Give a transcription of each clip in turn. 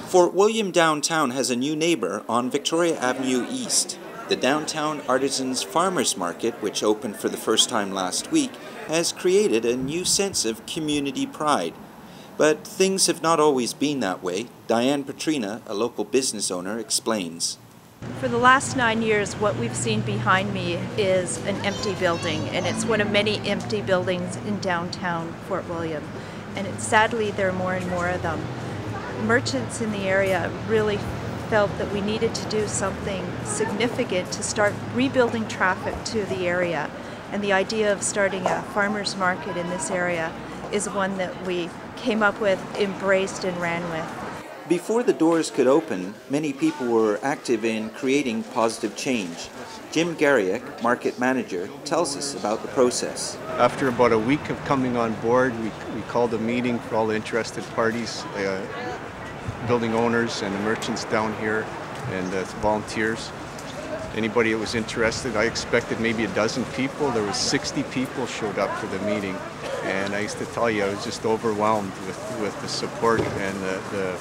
Fort William downtown has a new neighbor on Victoria Avenue East. The downtown Artisan's Farmers Market, which opened for the first time last week, has created a new sense of community pride. But things have not always been that way. Diane, a local business owner, explains. For the last 9 years, what we've seen behind me is an empty building, and it's one of many empty buildings in downtown Fort William. And sadly, there are more and more of them. Merchants in the area really felt that we needed to do something significant to start rebuilding traffic to the area. And the idea of starting a farmers market in this area is one that we came up with, embraced, and ran with. Before the doors could open, many people were active in creating positive change. Jim Garriak, market manager, tells us about the process. After about a week of coming on board, we called a meeting for all the interested parties, building owners and the merchants down here, and volunteers. Anybody that was interested, I expected maybe a dozen people. There was 60 people showed up for the meeting, and I used to tell you I was just overwhelmed with the support and the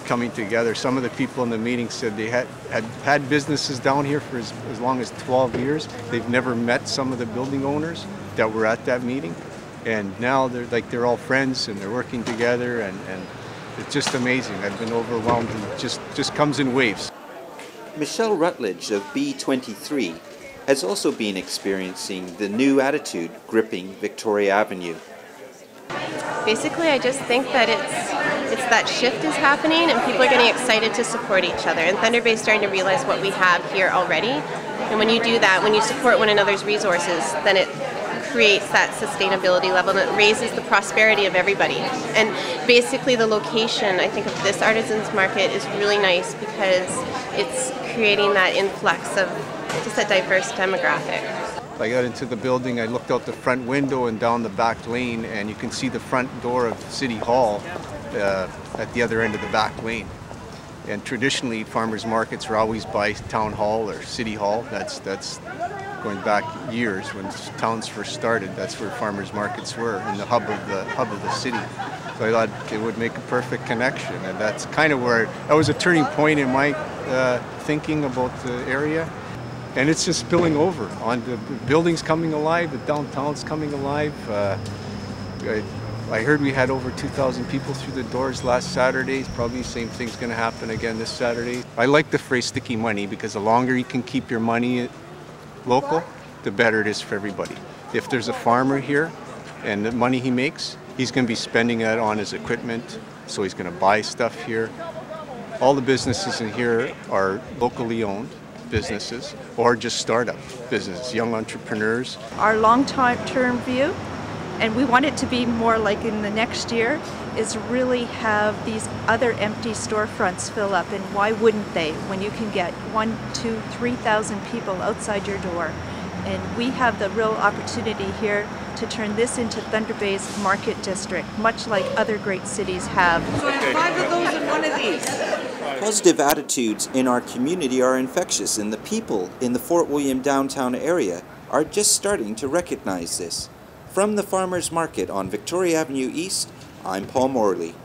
coming together. Some of the people in the meeting said they had businesses down here for as long as 12 years. They've never met some of the building owners that were at that meeting, and now they're all friends and they're working together, and it's just amazing. I've been overwhelmed, and it just comes in waves. Michelle Rutledge of B23 has also been experiencing the new attitude gripping Victoria Avenue. Basically, I just think that it's that shift is happening and people are getting excited to support each other. And Thunder Bay is starting to realize what we have here already. And when you do that, when you support one another's resources, then it creates that sustainability level and it raises the prosperity of everybody. And basically the location, I think, of this Artisans Market is really nice because it's creating that influx of just a diverse demographic. I got into the building, I looked out the front window and down the back lane, and you can see the front door of City Hall at the other end of the back lane. And traditionally, farmers markets are always by Town Hall or City Hall. That's going back years when towns first started. That's where farmers markets were, in the hub of the city. So I thought it would make a perfect connection, and that's kind of where that was a turning point in my thinking about the area. And it's just spilling over on the buildings coming alive, the downtown's coming alive. I heard we had over 2,000 people through the doors last Saturday. Probably the same thing's going to happen again this Saturday. I like the phrase sticky money because the longer you can keep your money local, the better it is for everybody. If there's a farmer here and the money he makes, he's going to be spending that on his equipment, so he's going to buy stuff here. All the businesses in here are locally owned businesses or just startup businesses, young entrepreneurs. Our long-term view, and we want it to be more like in the next year, is really have these other empty storefronts fill up. And why wouldn't they when you can get 1,000, 2,000, 3,000 people outside your door? And we have the real opportunity here to turn this into Thunder Bay's market district, much like other great cities have. So 5 of those and 1 of these. Positive attitudes in our community are infectious, and the people in the Fort William downtown area are just starting to recognize this. From the Farmers Market on Victoria Avenue East, I'm Paul Morley.